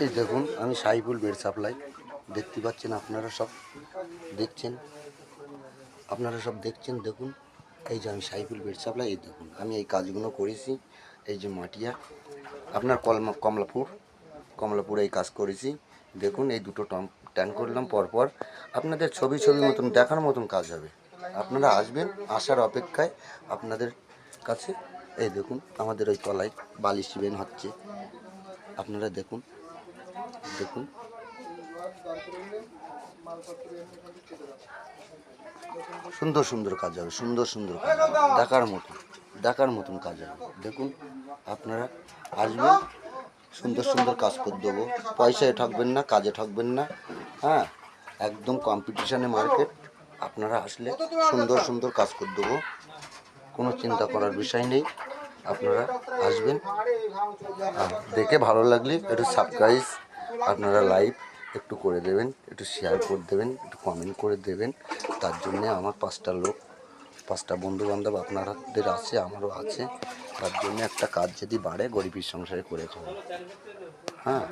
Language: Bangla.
এই দেখুন আমি সাইফুল বেড সাপ্লাই দেখতে পাচ্ছেন, আপনারা সব দেখছেন, দেখুন এই যে আমি সাইফুল বেড সাপ্লাই। এই দেখুন আমি এই কাজগুলো করেছি। এই যে মাটিয়া আপনার কমলাপুরে এই কাজ করেছি। দেখুন এই দুটো ট্যাঙ্ক করলাম পরপর। আপনাদের ছবি মতন দেখার মতন কাজ হবে। আপনারা আসবেন, আসার অপেক্ষায় আপনাদের কাছে। এই দেখুন আমাদের ওই তলায় বালি সিমেন্ট হচ্ছে, আপনারা দেখুন সুন্দর কাজ হবে, সুন্দর কাজ হবে, দেখার মতন কাজ হবে। দেখুন আপনারা আসবেন, সুন্দর কাজ করে দেবো। পয়সায় ঠকবেন না, কাজে ঠকবেন না। হ্যাঁ, একদম কম্পিটিশানে মার্কেট। আপনারা আসলে সুন্দর কাজ করে দেবো, কোনো চিন্তা করার বিষয় নেই। আপনারা আসবেন, দেখে ভালো লাগলে একটু সাবস্ক্রাইব, আপনারা লাইক একটু করে দেবেন, একটু শেয়ার করে দেবেন, একটু কমেন্ট করে দেবেন। তার জন্যে আমার 5টা বন্ধুবান্ধব আপনাদের আছে, আমারও আছে। তার জন্য একটা কাজ যদি বাড়ে, গরিবের সংসারে করে খাবো। হ্যাঁ।